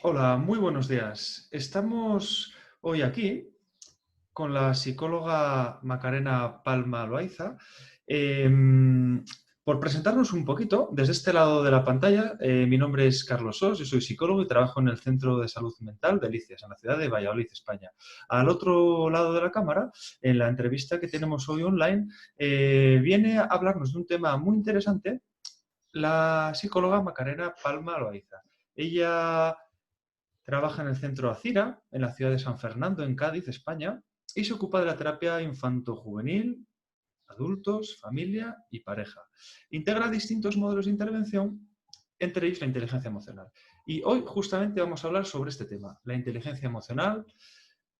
Hola, muy buenos días. Estamos hoy aquí con la psicóloga Macarena Palma Loaiza. Por presentarnos un poquito, desde este lado de la pantalla, mi nombre es Carlos Sos, yo soy psicólogo y trabajo en el Centro de Salud Mental de Licias, en la ciudad de Valladolid, España. Al otro lado de la cámara, en la entrevista que tenemos hoy online, viene a hablarnos de un tema muy interesante, la psicóloga Macarena Palma Loaiza. Ella trabaja en el centro Acira, en la ciudad de San Fernando, en Cádiz, España, y se ocupa de la terapia infanto-juvenil, adultos, familia y pareja. Integra distintos modelos de intervención, entre ellos la inteligencia emocional. Y hoy justamente vamos a hablar sobre este tema, la inteligencia emocional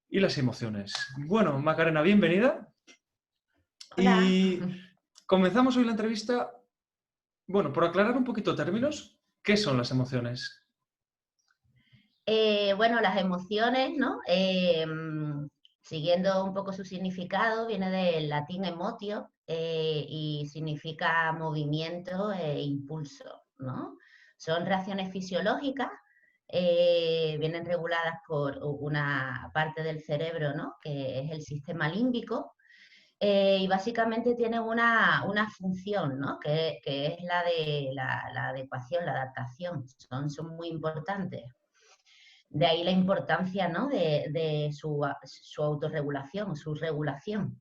y las emociones. Bueno, Macarena, bienvenida. Hola. Y comenzamos hoy la entrevista, bueno, por aclarar un poquito términos, ¿qué son las emociones? Bueno, las emociones, ¿no? Siguiendo un poco su significado, viene del latín emotio y significa movimiento e impulso, ¿no? Son reacciones fisiológicas, vienen reguladas por una parte del cerebro, ¿no? Que es el sistema límbico. Y básicamente tienen una función, ¿no? Que es la de la adecuación, la adaptación. Son muy importantes. De ahí la importancia, ¿no? de su autorregulación, su regulación.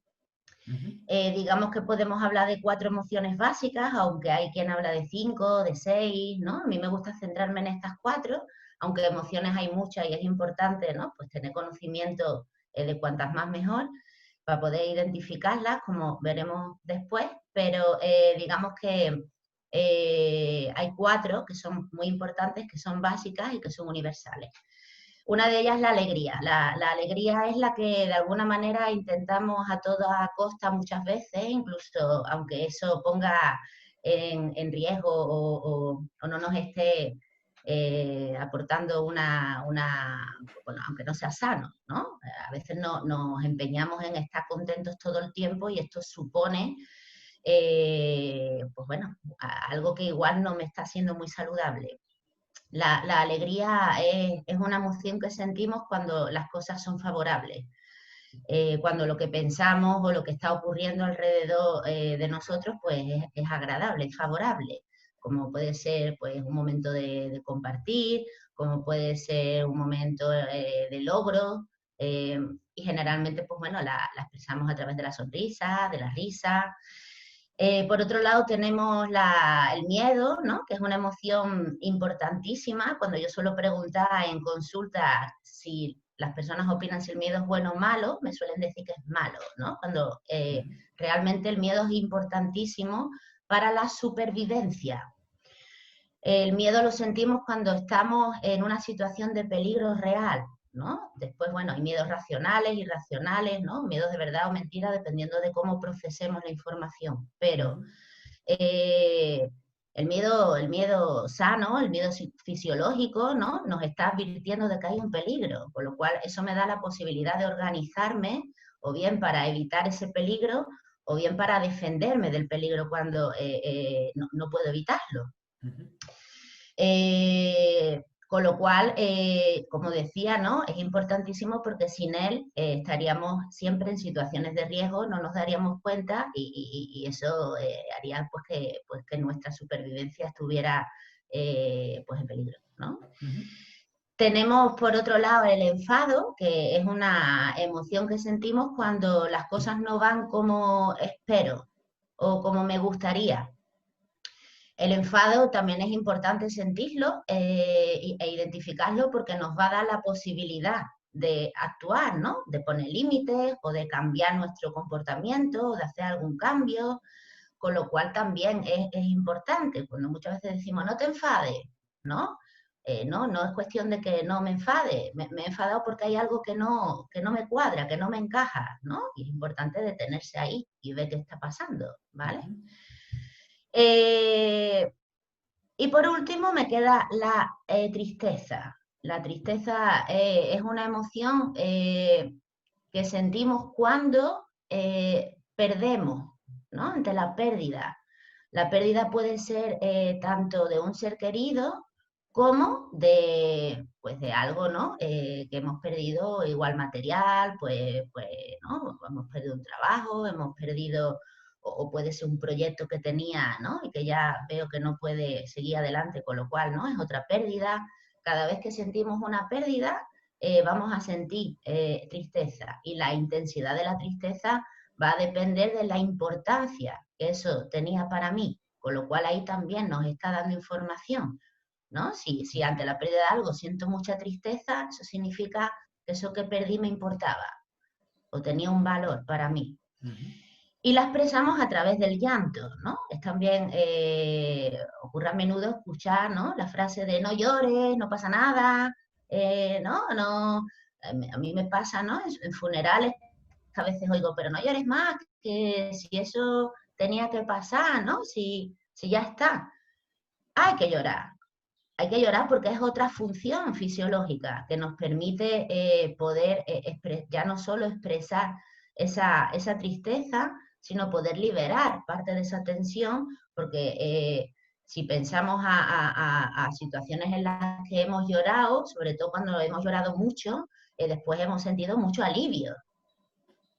Uh -huh. Digamos que podemos hablar de 4 emociones básicas, aunque hay quien habla de 5, de 6, ¿no? A mí me gusta centrarme en estas 4, aunque emociones hay muchas y es importante, ¿no? Pues tener conocimiento de cuantas más mejor para poder identificarlas, como veremos después, pero digamos que hay 4 que son muy importantes, que son básicas y que son universales. Una de ellas es la alegría. La alegría es la que de alguna manera intentamos a toda costa muchas veces, incluso aunque eso ponga en riesgo o no nos esté aportando bueno, aunque no sea sano, ¿no? A veces nos empeñamos en estar contentos todo el tiempo y esto supone, pues bueno, algo que igual no me está siendo muy saludable. La alegría es una emoción que sentimos cuando las cosas son favorables, cuando lo que pensamos o lo que está ocurriendo alrededor de nosotros pues es agradable, es favorable, como puede ser pues un momento de compartir, como puede ser un momento de logro, eh, y generalmente pues bueno, la expresamos a través de la sonrisa, de la risa. Por otro lado tenemos el miedo, ¿no? Que es una emoción importantísima. Cuando yo suelo preguntar en consulta si las personas opinan si el miedo es bueno o malo, me suelen decir que es malo, ¿no? Cuando Uh -huh. realmente el miedo es importantísimo para la supervivencia. El miedo lo sentimos cuando estamos en una situación de peligro real, ¿no? Después, bueno, hay miedos racionales, irracionales, ¿no? Miedos de verdad o mentira, dependiendo de cómo procesemos la información. Uh Pero -huh. eh, el miedo sano, el miedo fisiológico, ¿no? Nos está advirtiendo de que hay un peligro, con lo cual eso me da la posibilidad de organizarme, o bien para evitar ese peligro, o bien para defenderme del peligro cuando no puedo evitarlo. Uh -huh. Con lo cual, como decía, ¿no? Es importantísimo porque sin él estaríamos siempre en situaciones de riesgo, no nos daríamos cuenta y eso haría pues que nuestra supervivencia estuviera pues en peligro, ¿no? Uh -huh. Tenemos por otro lado el enfado, que es una emoción que sentimos cuando las cosas no van como espero o como me gustaría. El enfado también es importante sentirlo e identificarlo porque nos va a dar la posibilidad de actuar, ¿no? De poner límites o de cambiar nuestro comportamiento o de hacer algún cambio, con lo cual también es importante. Cuando muchas veces decimos no te enfades, ¿no? No es cuestión de que no me enfade, me he enfadado porque hay algo que no me cuadra, que no me encaja, ¿no? Y es importante detenerse ahí y ver qué está pasando, Uh ¿vale? -huh. Eh, y por último me queda la tristeza. La tristeza es una emoción que sentimos cuando perdemos, ¿no? Ante la pérdida. La pérdida puede ser tanto de un ser querido como de, pues de algo, ¿no? Que hemos perdido igual material, pues, ¿no? Hemos perdido un trabajo, hemos perdido, o puede ser un proyecto que tenía, ¿no? Y que ya veo que no puede seguir adelante, con lo cual, ¿no? Es otra pérdida. Cada vez que sentimos una pérdida, vamos a sentir tristeza, y la intensidad de la tristeza va a depender de la importancia que eso tenía para mí, con lo cual ahí también nos está dando información, ¿no? Si ante la pérdida de algo siento mucha tristeza, eso significa que eso que perdí me importaba o tenía un valor para mí. Y la expresamos a través del llanto, ¿no? Es también, ocurre a menudo escuchar, ¿no? La frase de no llores, no pasa nada, ¿no? No, a mí me pasa, ¿no? En funerales a veces oigo, pero no llores más, que si eso tenía que pasar, ¿no? Si ya está. Hay que llorar. Hay que llorar porque es otra función fisiológica que nos permite poder ya no solo expresar esa tristeza, sino poder liberar parte de esa tensión, porque si pensamos a situaciones en las que hemos llorado, sobre todo cuando hemos llorado mucho, después hemos sentido mucho alivio.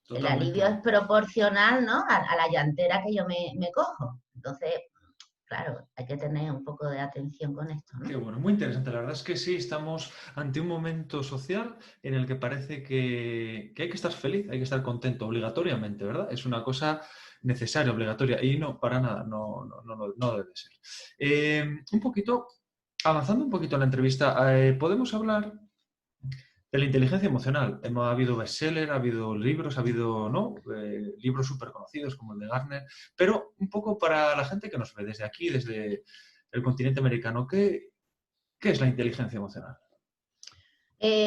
El alivio es Totalmente. proporcional, ¿no? A la llantera que yo me cojo. Entonces, claro, hay que tener un poco de atención con esto, Qué ¿no? bueno, muy interesante. La verdad es que sí, estamos ante un momento social en el que parece que hay que estar feliz, hay que estar contento obligatoriamente, ¿verdad? Es una cosa necesaria, obligatoria, y no, para nada, no debe ser. Un poquito, avanzando un poquito en la entrevista, podemos hablar de la inteligencia emocional. Ha habido bestseller, ha habido libros, ha habido, ¿no? Libros súper conocidos como el de Gartner, pero un poco para la gente que nos ve desde aquí, desde el continente americano, ¿qué es la inteligencia emocional?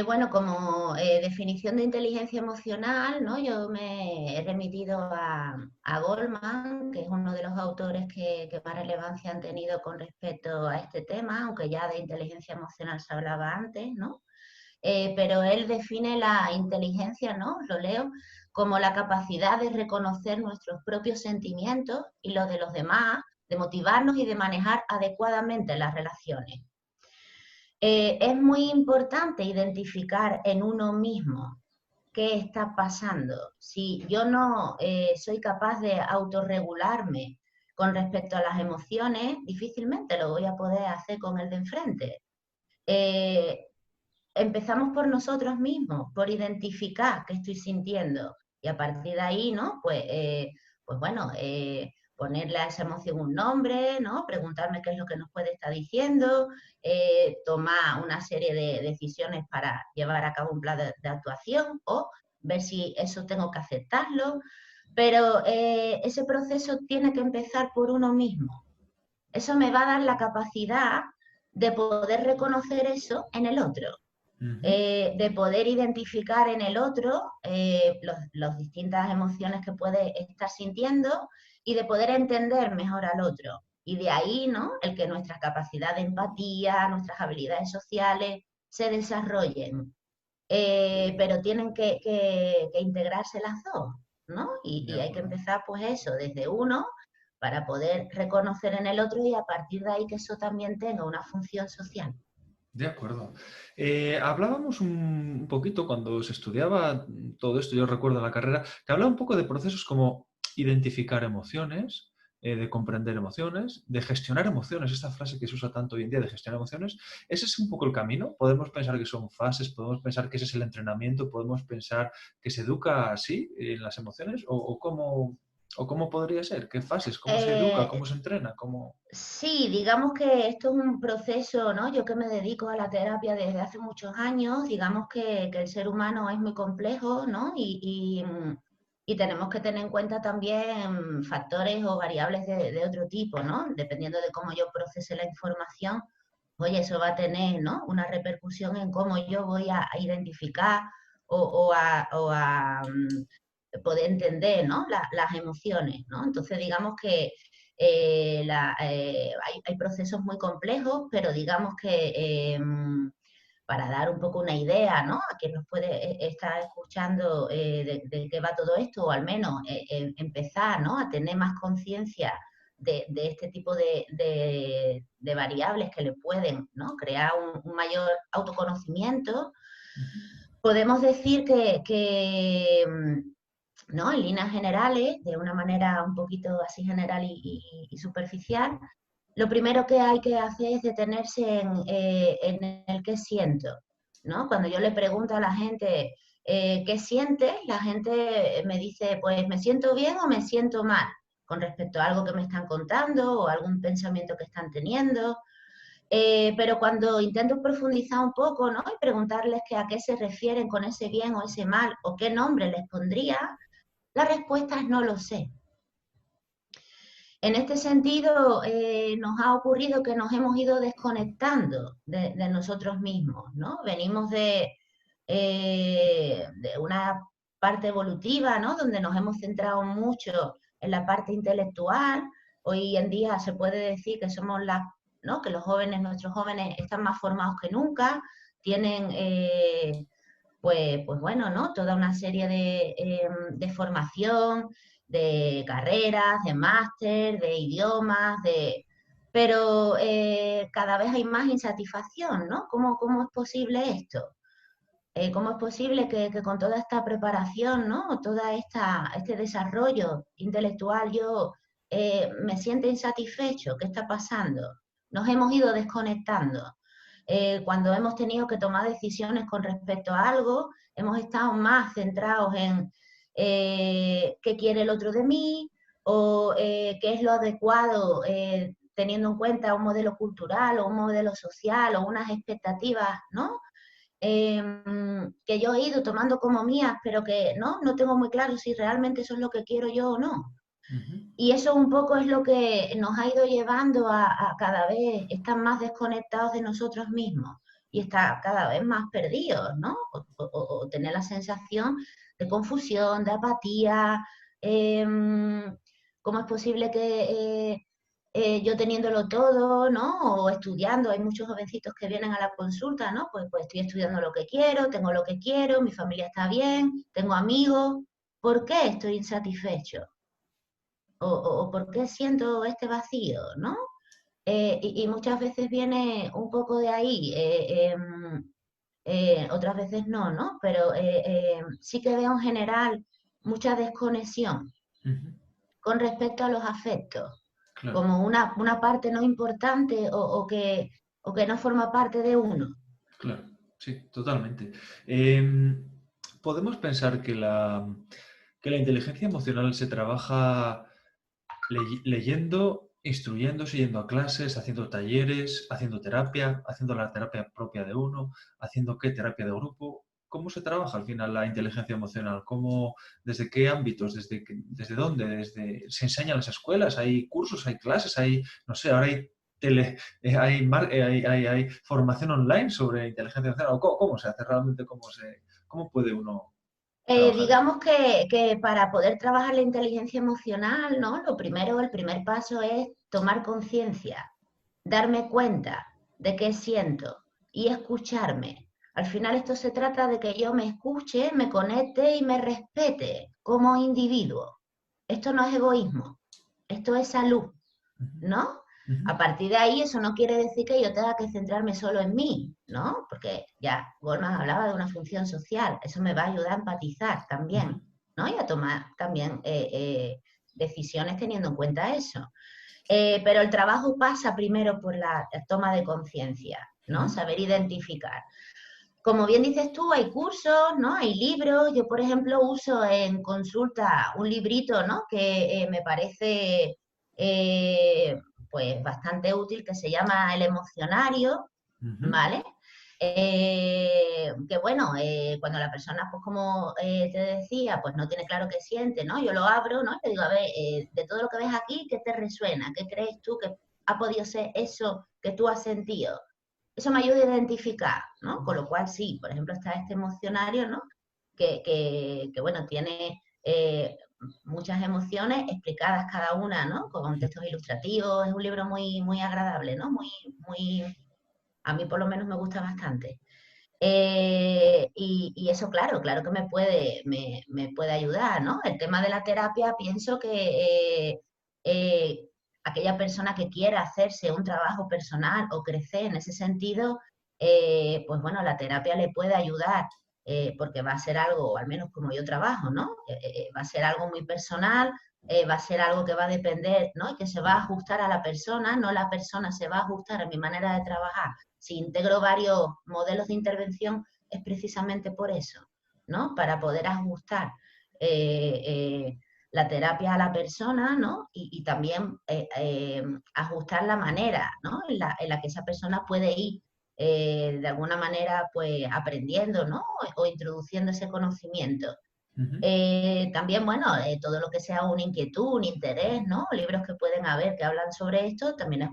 Bueno, como definición de inteligencia emocional, ¿no? Yo me he remitido a Goldman, que es uno de los autores que más relevancia han tenido con respecto a este tema, aunque ya de inteligencia emocional se hablaba antes, ¿no? Pero él define la inteligencia, ¿no? Lo leo, como la capacidad de reconocer nuestros propios sentimientos y los de los demás, de motivarnos y de manejar adecuadamente las relaciones. Es muy importante identificar en uno mismo qué está pasando. Si yo no soy capaz de autorregularme con respecto a las emociones, difícilmente lo voy a poder hacer con el de enfrente. Eh, Empezamos por nosotros mismos, por identificar qué estoy sintiendo, y a partir de ahí, ¿no? Pues bueno, ponerle a esa emoción un nombre, ¿no? Preguntarme qué es lo que nos puede estar diciendo, tomar una serie de decisiones para llevar a cabo un plan de actuación, o ver si eso tengo que aceptarlo, pero ese proceso tiene que empezar por uno mismo. Eso me va a dar la capacidad de poder reconocer eso en el otro, Ujú. de poder identificar en el otro las distintas emociones que puede estar sintiendo, y de poder entender mejor al otro. Y de ahí, ¿no? El que nuestra capacidad de empatía, nuestras habilidades sociales se desarrollen. Pero tienen que integrarse las dos, ¿no? De Y hay que acuerdo. empezar, pues eso, desde uno, para poder reconocer en el otro, y a partir de ahí que eso también tenga una función social. De acuerdo. Hablábamos un poquito cuando se estudiaba todo esto, yo recuerdo en la carrera, que hablaba un poco de procesos como identificar emociones, de comprender emociones, de gestionar emociones, esta frase que se usa tanto hoy en día de gestionar emociones. ¿Ese es un poco el camino? ¿Podemos pensar que son fases? ¿Podemos pensar que ese es el entrenamiento? ¿Podemos pensar que se educa así en las emociones? ¿O cómo podría ser? ¿Qué fases? ¿Cómo se educa? ¿Cómo Eh, se entrena? ¿Cómo... Sí, digamos que esto es un proceso, ¿no? Yo que me dedico a la terapia desde hace muchos años, digamos que el ser humano es muy complejo, ¿no? Y tenemos que tener en cuenta también factores o variables de otro tipo, ¿no? Dependiendo de cómo yo procese la información, oye, eso va a tener, ¿no? Una repercusión en cómo yo voy a identificar o a poder entender, ¿no? Las emociones, ¿no? Entonces, digamos que hay procesos muy complejos, pero digamos que para dar un poco una idea, ¿no? A quien nos puede estar escuchando de qué va todo esto, o al menos empezar, ¿no? A tener más conciencia de este tipo de variables que le pueden, ¿no?, crear un mayor autoconocimiento, podemos decir ¿no?, en líneas generales, de una manera un poquito así general y superficial, lo primero que hay que hacer es detenerse en el qué siento, ¿no? Cuando yo le pregunto a la gente qué siente, la gente me dice, pues me siento bien o me siento mal, con respecto a algo que me están contando o algún pensamiento que están teniendo. Pero cuando intento profundizar un poco, ¿no?, y preguntarles que a qué se refieren con ese bien o ese mal, o qué nombre les pondría, la respuesta es no lo sé. En este sentido, nos ha ocurrido que nos hemos ido desconectando de nosotros mismos, ¿no? Venimos de una parte evolutiva, ¿no?, donde nos hemos centrado mucho en la parte intelectual. Hoy en día se puede decir que somos ¿no?, que los jóvenes, nuestros jóvenes, están más formados que nunca, tienen, pues bueno, ¿no?, toda una serie de formación, de carreras, de máster, de idiomas, pero cada vez hay más insatisfacción, ¿no? ¿Cómo es posible esto? ¿Cómo es posible que con toda esta preparación, ¿no?, este desarrollo intelectual, yo me sienta insatisfecho? ¿Qué está pasando? Nos hemos ido desconectando. Cuando hemos tenido que tomar decisiones con respecto a algo, hemos estado más centrados en qué quiere el otro de mí, o qué es lo adecuado, teniendo en cuenta un modelo cultural o un modelo social o unas expectativas, ¿no?, que yo he ido tomando como mías, pero que no tengo muy claro si realmente eso es lo que quiero yo o no. Y eso un poco es lo que nos ha ido llevando a cada vez estar más desconectados de nosotros mismos y estar cada vez más perdidos, ¿no? O tener la sensación de confusión, de apatía. ¿Cómo es posible que yo teniéndolo todo, ¿no?, o estudiando? Hay muchos jovencitos que vienen a la consulta, ¿no? Pues estoy estudiando lo que quiero, tengo lo que quiero, mi familia está bien, tengo amigos. ¿Por qué estoy insatisfecho? ¿O por qué siento este vacío, ¿no? Y muchas veces viene un poco de ahí, otras veces no, ¿no? Pero sí que veo en general mucha desconexión con respecto a los afectos, Claro, como una parte no importante o que no forma parte de uno. claro, sí, totalmente. Podemos pensar que la inteligencia emocional se trabaja leyendo, instruyéndose, yendo a clases, haciendo talleres, haciendo terapia, haciendo la terapia propia de uno, haciendo qué terapia de grupo. ¿Cómo se trabaja al final la inteligencia emocional? ¿Desde qué ámbitos? ¿Desde dónde? ¿Se enseña en las escuelas? ¿Hay cursos? ¿Hay clases? No sé, ahora hay hay formación online sobre inteligencia emocional? ¿Cómo se hace realmente? ¿Cómo puede uno trabajar esto? Digamos que para poder trabajar la inteligencia emocional, ¿no?, el primer paso es tomar conciencia, darme cuenta de qué siento y escucharme. Al final esto se trata de que yo me escuche, me conecte y me respete como individuo. Esto no es egoísmo, esto es salud, Ujú, ¿no? ujú, A partir de ahí, eso no quiere decir que yo tenga que centrarme solo en mí, ¿no? Porque ya Goldman hablaba de una función social, eso me va a ayudar a empatizar ujú, también, ¿no? Y a tomar también decisiones teniendo en cuenta eso. Pero el trabajo pasa primero por la toma de conciencia, ¿no? ujú. Saber identificar. Como bien dices tú, hay cursos, ¿no? Hay libros. Yo, por ejemplo, uso en consulta un librito, ¿no?, que me parece eh, pues bastante útil, que se llama El Emocionario, Ujú, ¿vale? Que bueno, cuando la persona, pues como te decía, pues no tiene claro qué siente, ¿no? Yo lo abro, ¿no?, y le digo, a ver, de todo lo que ves aquí, ¿qué te resuena? ¿Qué crees tú que ha podido ser eso que tú has sentido? Eso me ayuda a identificar, ¿no? Con lo cual sí, por ejemplo, está este emocionario, ¿no?, que bueno, tiene muchas emociones explicadas cada una, ¿no?, con textos ilustrativos. Es un libro muy, muy agradable, ¿no? A mí por lo menos me gusta bastante. Y eso, claro que me puede ayudar, ¿no? El tema de la terapia, pienso que aquella persona que quiera hacerse un trabajo personal o crecer en ese sentido, pues bueno, la terapia le puede ayudar, porque va a ser algo, o al menos como yo trabajo, ¿no? Va a ser algo muy personal, va a ser algo que va a depender, ¿no? Y que se va a ajustar a la persona, no la persona se va a ajustar a mi manera de trabajar. Si integro varios modelos de intervención es precisamente por eso, ¿no? Para poder ajustar la terapia a la persona, ¿no? Y también ajustar la manera, ¿no? En la que esa persona puede ir de alguna manera pues aprendiendo, ¿no? O introduciendo ese conocimiento. También, bueno, todo lo que sea una inquietud, un interés, ¿no? Libros que pueden haber que hablan sobre esto, también es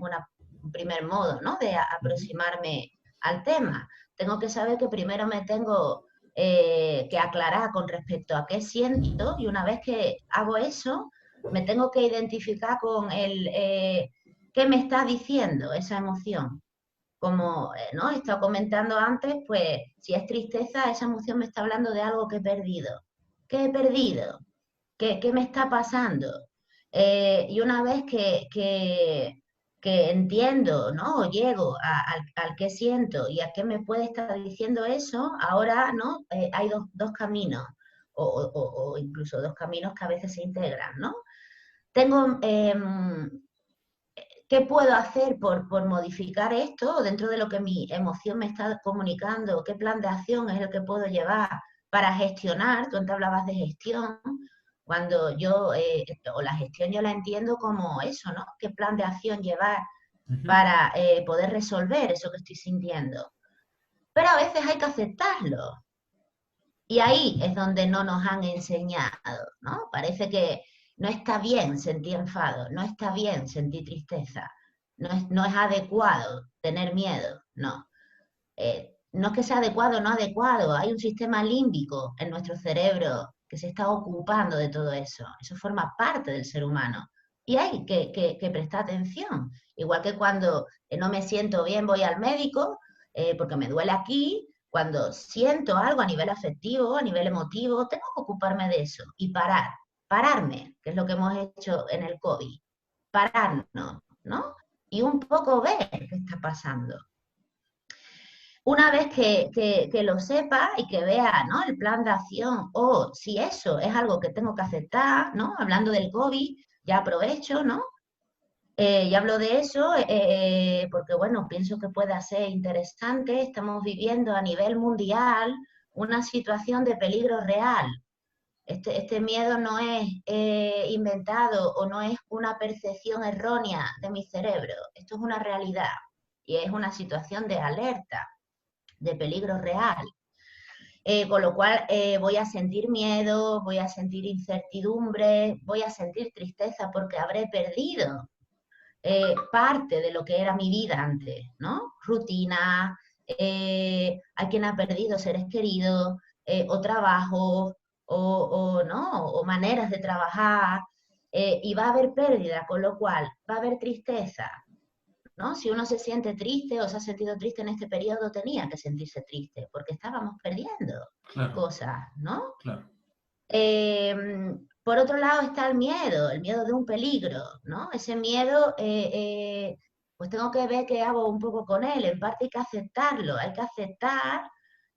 un primer modo, ¿no? De aproximarme al tema. Tengo que saber que primero me tengo que aclarar con respecto a qué siento, y una vez que hago eso, me tengo que identificar con qué me está diciendo esa emoción. Como ¿no? He estado comentando antes, pues si es tristeza, esa emoción me está hablando de algo que he perdido. ¿Qué he perdido? ¿Qué me está pasando? Y una vez que entiendo, ¿no? O llego al qué siento y a qué me puede estar diciendo eso, ahora, ¿no? Hay dos caminos, o incluso dos caminos que a veces se integran, ¿no? Tengo ¿qué puedo hacer por modificar esto dentro de lo que mi emoción me está comunicando? ¿Qué plan de acción es el que puedo llevar para gestionar? Tú antes hablabas de gestión. Cuando yo, o la gestión yo la entiendo como eso, ¿no? ¿Qué plan de acción llevar para poder resolver eso que estoy sintiendo? Pero a veces hay que aceptarlo. Y ahí es donde no nos han enseñado, ¿no? Parece que no está bien sentir enfado, no está bien sentir tristeza, no es adecuado tener miedo, no. No es que sea adecuado o no adecuado, hay un sistema límbico en nuestro cerebro que se está ocupando de todo eso. Eso forma parte del ser humano y hay que prestar atención. Igual que cuando no me siento bien voy al médico porque me duele aquí, cuando siento algo a nivel afectivo, a nivel emotivo, tengo que ocuparme de eso y pararme, que es lo que hemos hecho en el COVID, pararnos, ¿no? Y un poco ver qué está pasando. Una vez que lo sepa y que vea, ¿no? El plan de acción, o si eso es algo que tengo que aceptar, ¿no? Hablando del COVID, ya aprovecho, ¿no? Y hablo de eso porque, bueno, pienso que puede ser interesante. Estamos viviendo a nivel mundial una situación de peligro real. Este miedo no es inventado o no es una percepción errónea de mi cerebro. Esto es una realidad y es una situación de alerta, de peligro real. Con lo cual voy a sentir miedo, voy a sentir incertidumbre, voy a sentir tristeza porque habré perdido parte de lo que era mi vida antes, ¿no? Rutina, hay quien ha perdido seres queridos, o trabajo, ¿no? O maneras de trabajar, y va a haber pérdida, con lo cual va a haber tristeza, ¿no? Si uno se siente triste o se ha sentido triste en este periodo, tenía que sentirse triste, porque estábamos perdiendo cosas, ¿no? Claro. Por otro lado está el miedo de un peligro, ¿no? Ese miedo, pues tengo que ver qué hago un poco con él. En parte hay que aceptarlo, hay que aceptar.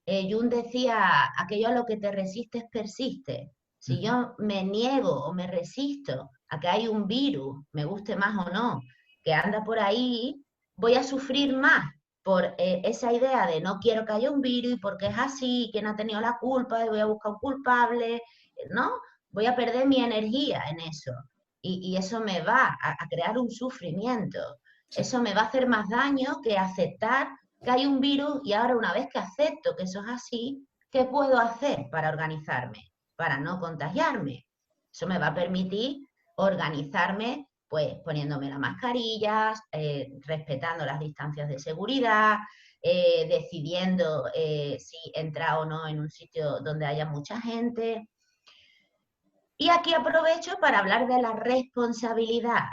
Jung decía, aquello a lo que te resistes persiste. Si yo me niego o me resisto a que hay un virus, me guste más o no, que anda por ahí, voy a sufrir más por esa idea de no quiero que haya un virus y porque es así, quién ha tenido la culpa, y voy a buscar un culpable, ¿no? Voy a perder mi energía en eso. Y eso me va a crear un sufrimiento. Sí. Eso me va a hacer más daño que aceptar que hay un virus y ahora una vez que acepto que eso es así, ¿qué puedo hacer para organizarme? Para no contagiarme. Eso me va a permitir organizarme pues poniéndome las mascarillas, respetando las distancias de seguridad, decidiendo si entrar o no en un sitio donde haya mucha gente. Y aquí aprovecho para hablar de la responsabilidad.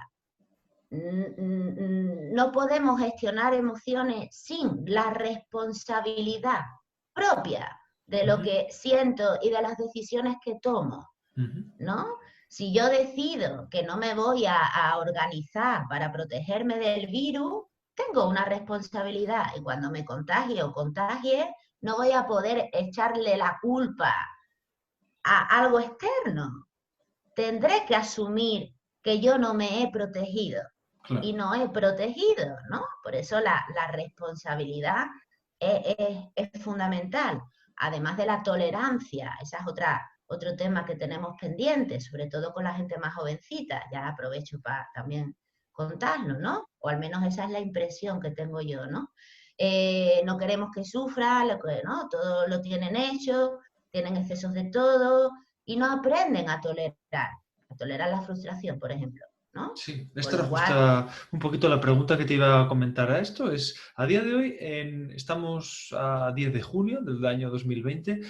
No podemos gestionar emociones sin la responsabilidad propia de lo que siento y de las decisiones que tomo, ¿no? Si yo decido que no me voy a organizar para protegerme del virus, tengo una responsabilidad y cuando me contagie o contagie, no voy a poder echarle la culpa a algo externo. Tendré que asumir que yo no me he protegido y Claro. no he protegido, ¿no? Por eso la responsabilidad es fundamental, además de la tolerancia, esa es otro tema que tenemos pendiente, sobre todo con la gente más jovencita, ya aprovecho para también contarlo, ¿no? O al menos esa es la impresión que tengo yo, ¿no? No queremos que sufra, ¿no? Todo lo tienen hecho, tienen excesos de todo y no aprenden a tolerar la frustración, por ejemplo, ¿no? Sí, Con esta era lo cual, justo un poquito la pregunta que te iba a comentar a esto. Es, a día de hoy, estamos a 10 de junio del año 2020,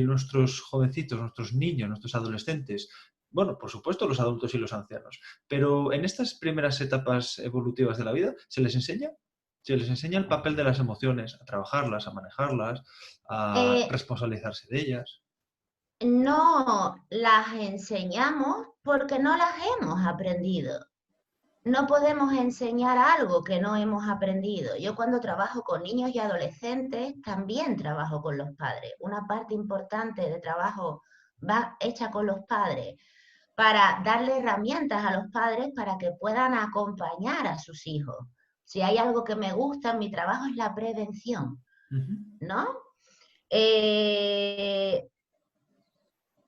nuestros jovencitos, nuestros niños, nuestros adolescentes, bueno, por supuesto los adultos y los ancianos, pero en estas primeras etapas evolutivas de la vida, ¿se les enseña? Se les enseña el papel de las emociones, a trabajarlas, a manejarlas, a eh, responsabilizarse de ellas. no las enseñamos porque no las hemos aprendido. No podemos enseñar algo que no hemos aprendido. Yo cuando trabajo con niños y adolescentes, también trabajo con los padres. Una parte importante de trabajo va hecha con los padres para darle herramientas a los padres para que puedan acompañar a sus hijos. Si hay algo que me gusta, mi trabajo es la prevención, Ujú. ¿no? Eh,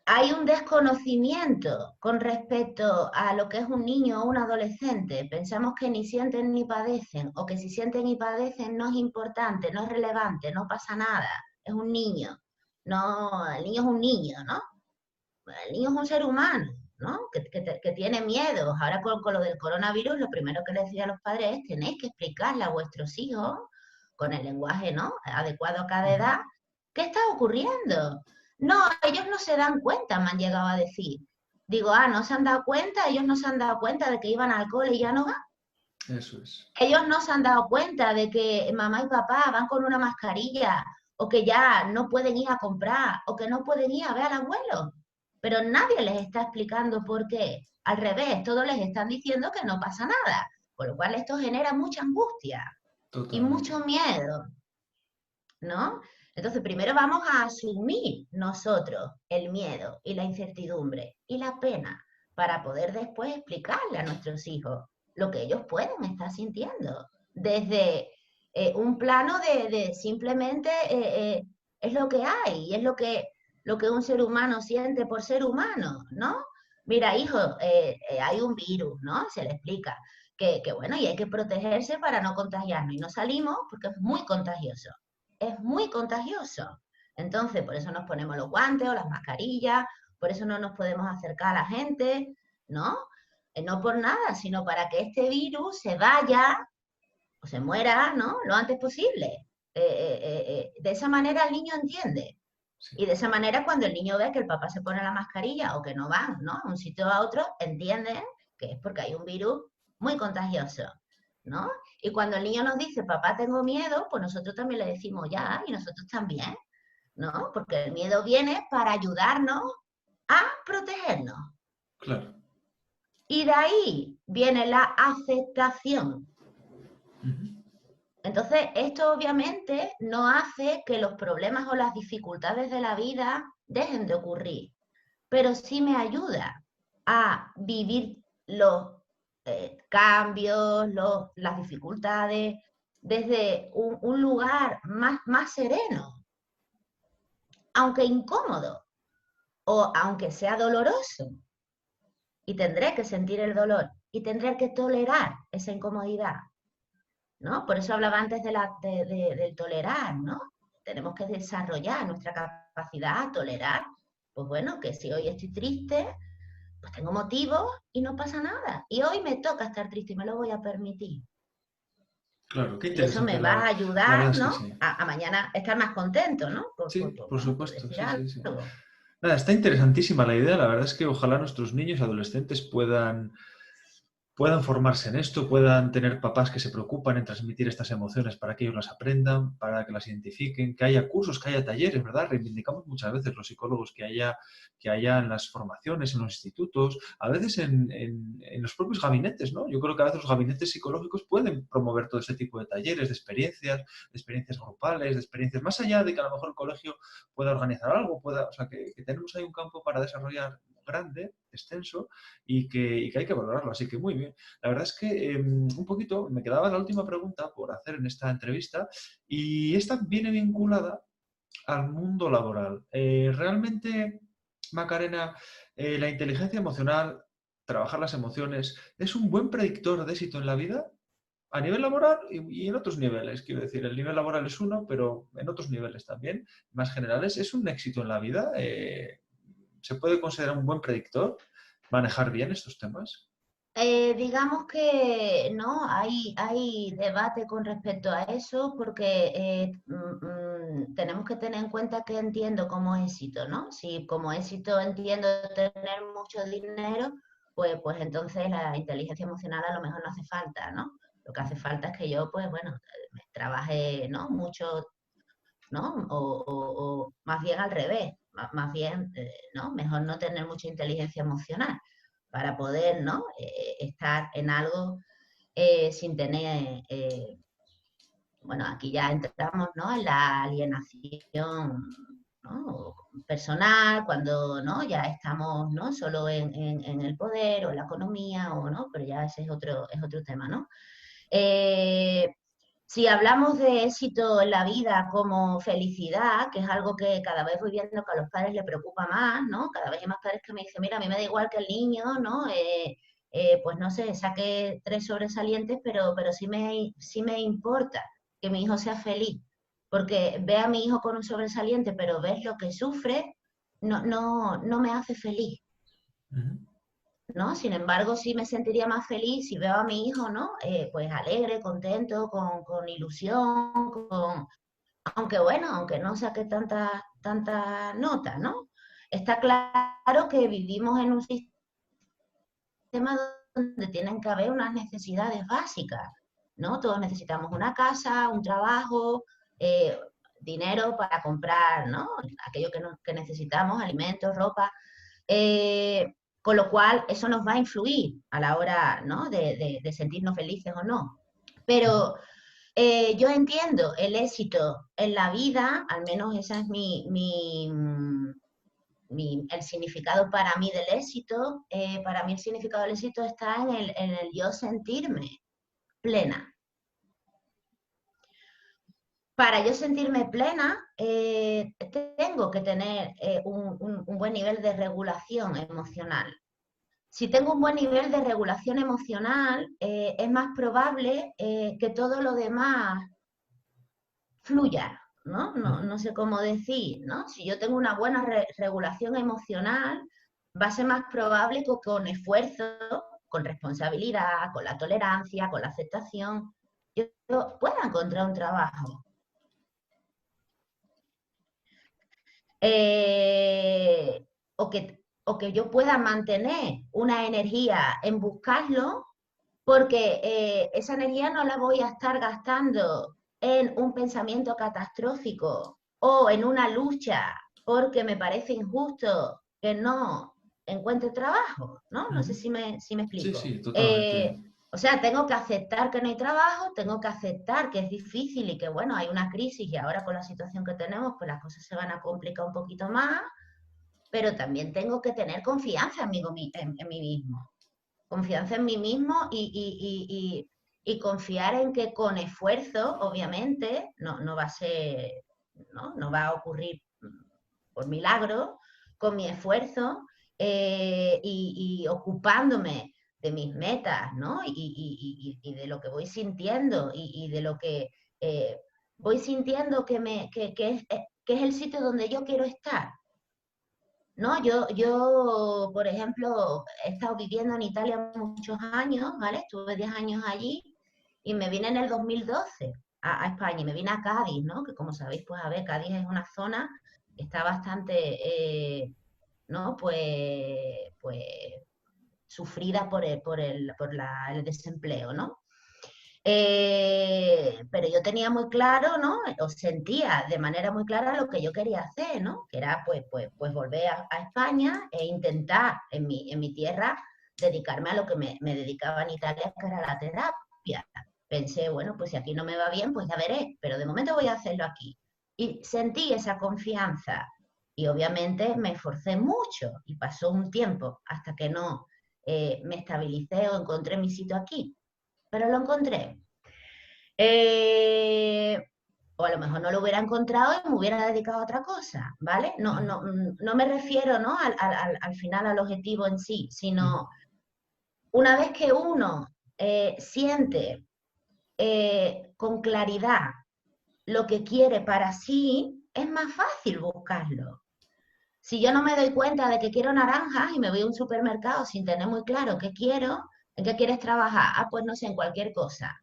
Hay un desconocimiento con respecto a lo que es un niño o un adolescente. Pensamos que ni sienten ni padecen, o que si sienten y padecen no es importante, no es relevante, no pasa nada, es un niño. No, el niño es un niño, ¿no? El niño es un ser humano, ¿no? Que tiene miedo. Ahora con lo del coronavirus, lo primero que les decía a los padres es tenéis que explicarle a vuestros hijos, con el lenguaje, ¿no? Adecuado a cada Ujú. edad, qué está ocurriendo. No, ellos no se dan cuenta, me han llegado a decir. Digo, no se han dado cuenta, ellos no se han dado cuenta de que iban al cole y ya no van. Eso es. Ellos no se han dado cuenta de que mamá y papá van con una mascarilla o que ya no pueden ir a comprar o que no pueden ir a ver al abuelo. Pero nadie les está explicando por qué. Al revés, todos les están diciendo que no pasa nada. Con lo cual esto genera mucha angustia y Totalmente. mucho miedo, ¿no? Entonces, primero vamos a asumir nosotros el miedo y la incertidumbre y la pena para poder después explicarle a nuestros hijos lo que ellos pueden estar sintiendo. Desde un plano de simplemente es lo que hay y es lo que un ser humano siente por ser humano, ¿no? Mira, hijo, hay un virus, ¿no? Se le explica que bueno, y hay que protegerse para no contagiarnos. Y no salimos porque es muy contagioso, es muy contagioso. Entonces, por eso nos ponemos los guantes o las mascarillas, por eso no nos podemos acercar a la gente, ¿no? No por nada, sino para que este virus se vaya o se muera, ¿no? Lo antes posible. De esa manera el niño entiende. Sí. Y de esa manera cuando el niño ve que el papá se pone la mascarilla o que no van, ¿no? De un sitio a otro, entienden que es porque hay un virus muy contagioso, ¿no? Y cuando el niño nos dice, papá, tengo miedo, pues nosotros también le decimos, ya, y nosotros también, ¿no? Porque el miedo viene para ayudarnos a protegernos. Claro. Y de ahí viene la aceptación. Ujú. Entonces, esto obviamente no hace que los problemas o las dificultades de la vida dejen de ocurrir, pero sí me ayuda a vivir los cambios, las dificultades desde un lugar más sereno, aunque incómodo o aunque sea doloroso. Y tendré que sentir el dolor y tendré que tolerar esa incomodidad, ¿no? Por eso hablaba antes del tolerar, ¿no? Tenemos que desarrollar nuestra capacidad a tolerar. Pues bueno, que si hoy estoy triste, pues tengo motivos y no pasa nada. Y hoy me toca estar triste y me lo voy a permitir. Claro, qué Y eso me interesante va a la verdad ayudar, es que ¿no? sí. A mañana estar más contento, ¿no? Sí, por Bueno, por supuesto, decir sí, sí, sí. algo. Nada, está interesantísima la idea. La verdad es que ojalá nuestros niños y adolescentes puedan puedan formarse en esto, puedan tener papás que se preocupan en transmitir estas emociones para que ellos las aprendan, para que las identifiquen, que haya cursos, que haya talleres, ¿verdad? Reivindicamos muchas veces los psicólogos que haya en las formaciones, en los institutos, a veces en los propios gabinetes, ¿no? Yo creo que a veces los gabinetes psicológicos pueden promover todo ese tipo de talleres, de experiencias grupales, de experiencias, más allá de que a lo mejor el colegio pueda organizar algo, o sea, que tenemos ahí un campo para desarrollar grande, extenso, y que hay que valorarlo. Así que muy bien. La verdad es que un poquito me quedaba la última pregunta por hacer en esta entrevista y esta viene vinculada al mundo laboral. Realmente, Macarena, la inteligencia emocional, trabajar las emociones, ¿es un buen predictor de éxito en la vida? A nivel laboral y en otros niveles, quiero decir, el nivel laboral es uno, pero en otros niveles también, más generales, ¿es un éxito en la vida? ¿Se puede considerar un buen predictor manejar bien estos temas? Digamos que no, hay debate con respecto a eso porque tenemos que tener en cuenta que entiendo como éxito, ¿no? Si como éxito entiendo tener mucho dinero, pues entonces la inteligencia emocional a lo mejor no hace falta, ¿no? Lo que hace falta es que yo, pues bueno, trabaje, ¿no? Mucho, ¿no? O más bien al revés, más bien, ¿no? Mejor no tener mucha inteligencia emocional para poder, ¿no? Estar en algo sin tener, bueno, aquí ya entramos, ¿no? En la alienación, ¿no? Personal, cuando, ¿no? Ya estamos, ¿no? Solo en el poder o en la economía, o, ¿no? Pero ya ese es otro tema, ¿no? Eh, si hablamos de éxito en la vida como felicidad, que es algo que cada vez voy viendo que a los padres les preocupa más, ¿no? Cada vez hay más padres que me dicen, mira, a mí me da igual que el niño, ¿no? Pues no sé, saque 3 sobresalientes, pero sí me importa que mi hijo sea feliz. Porque ve a mi hijo con un sobresaliente, pero ves lo que sufre, no me hace feliz. Ujú. ¿No? Sin embargo, sí me sentiría más feliz si veo a mi hijo, ¿no? Pues alegre, contento, con ilusión, aunque bueno, aunque no saque tanta nota, ¿no? Está claro que vivimos en un sistema donde tienen que haber unas necesidades básicas, ¿no? Todos necesitamos una casa, un trabajo, eh, dinero para comprar, ¿no? Aquello que necesitamos, alimentos, ropa. Eh, con lo cual, eso nos va a influir a la hora, ¿no? de sentirnos felices o no. Ujú. Pero yo entiendo el éxito en la vida, al menos ese es el significado para mí del éxito. Para mí el significado del éxito está en el yo sentirme plena. Para yo sentirme plena, tengo que tener un buen nivel de regulación emocional. Si tengo un buen nivel de regulación emocional, es más probable que todo lo demás fluya, ¿no? No, Ujú. no sé cómo decir, ¿no? Si yo tengo una buena regulación emocional, va a ser más probable que con esfuerzo, con responsabilidad, con la tolerancia, con la aceptación, yo pueda encontrar un trabajo. Eh, o que yo pueda mantener una energía en buscarlo, porque esa energía no la voy a estar gastando en un pensamiento catastrófico o en una lucha porque me parece injusto que no encuentre trabajo, ¿no? No sé Ujú. si me Sí, explico. sí, totalmente. O sea, tengo que aceptar que no hay trabajo, tengo que aceptar que es difícil y que, bueno, hay una crisis y ahora con la situación que tenemos, pues las cosas se van a complicar un poquito más, pero también tengo que tener confianza en mí mismo, confianza en mí mismo y confiar en que con esfuerzo, obviamente, no va a ser, no va a ocurrir por milagro, con mi esfuerzo y ocupándome de mis metas, ¿no? Y de lo que voy sintiendo y de lo que voy sintiendo que es el sitio donde yo quiero estar. ¿No? Por ejemplo, he estado viviendo en Italia muchos años, ¿vale? Estuve 10 años allí y me vine en el 2012 a España y me vine a Cádiz, ¿no? Que como sabéis, pues a ver, Cádiz es una zona que está bastante, ¿no? Pues sufrida el desempleo, ¿no? Pero yo tenía muy claro, ¿no? O sentía de manera muy clara lo que yo quería hacer, ¿no? Que era pues volver a España e intentar en mi tierra dedicarme a lo que me dedicaba en Italia, que era la terapia. Pensé, bueno, pues si aquí no me va bien, pues ya veré, pero de momento voy a hacerlo aquí. Y sentí esa confianza y obviamente me esforcé mucho y pasó un tiempo hasta que no me estabilicé o encontré mi sitio aquí, pero lo encontré. Eh, o a lo mejor no lo hubiera encontrado y me hubiera dedicado a otra cosa, ¿vale? No me refiero, ¿no? Al final al objetivo en sí, sino una vez que uno siente con claridad lo que quiere para sí, es más fácil buscarlo. Si yo no me doy cuenta de que quiero naranjas y me voy a un supermercado sin tener muy claro qué quiero, ¿en qué quieres trabajar? Ah, pues no sé, en cualquier cosa.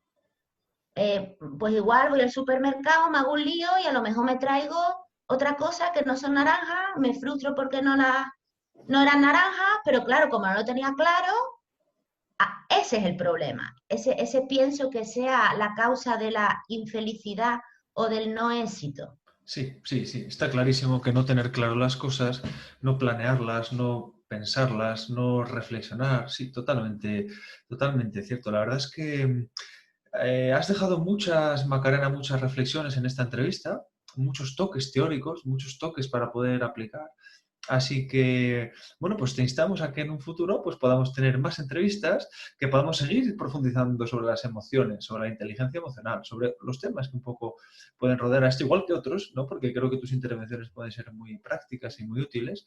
Pues igual voy al supermercado, me hago un lío y a lo mejor me traigo otra cosa que no son naranjas, me frustro porque no eran naranjas, pero claro, como no lo tenía claro, ese es el problema. Ese pienso que sea la causa de la infelicidad o del no éxito. Sí, sí, sí, está clarísimo que no tener claro las cosas, no planearlas, no pensarlas, no reflexionar, sí, totalmente, totalmente cierto. La verdad es que has dejado muchas, Macarena, muchas reflexiones en esta entrevista, muchos toques teóricos, muchos toques para poder aplicar. Así que, bueno, pues te instamos a que en un futuro pues, podamos tener más entrevistas, que podamos seguir profundizando sobre las emociones, sobre la inteligencia emocional, sobre los temas que un poco pueden rodear a esto, igual que otros, ¿no? Porque creo que tus intervenciones pueden ser muy prácticas y muy útiles.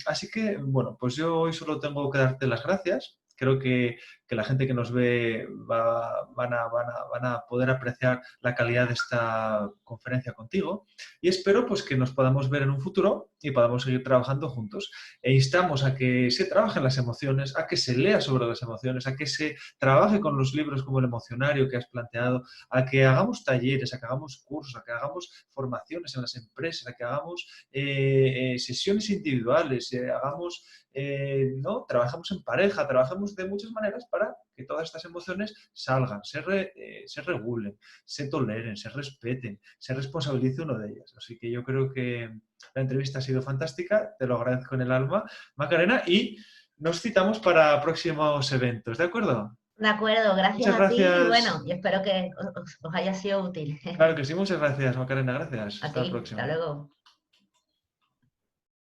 Así que, bueno, pues yo hoy solo tengo que darte las gracias. Creo que la gente que nos ve van a poder apreciar la calidad de esta conferencia contigo y espero pues, que nos podamos ver en un futuro y podamos seguir trabajando juntos. E instamos a que se trabajen las emociones, a que se lea sobre las emociones, a que se trabaje con los libros como el emocionario que has planteado, a que hagamos talleres, a que hagamos cursos, a que hagamos formaciones en las empresas, a que hagamos sesiones individuales, ¿no? Trabajamos en pareja, trabajamos de muchas maneras para que todas estas emociones salgan, se regulen, se toleren, se respeten, se responsabilice uno de ellas. Así que yo creo que la entrevista ha sido fantástica, te lo agradezco en el alma, Macarena, y nos citamos para próximos eventos, ¿de acuerdo? De acuerdo, gracias Muchas a ti y bueno, gracias. y espero que os haya sido útil. Claro que sí, muchas gracias, Macarena, gracias. A Hasta la ti, hasta próxima. luego.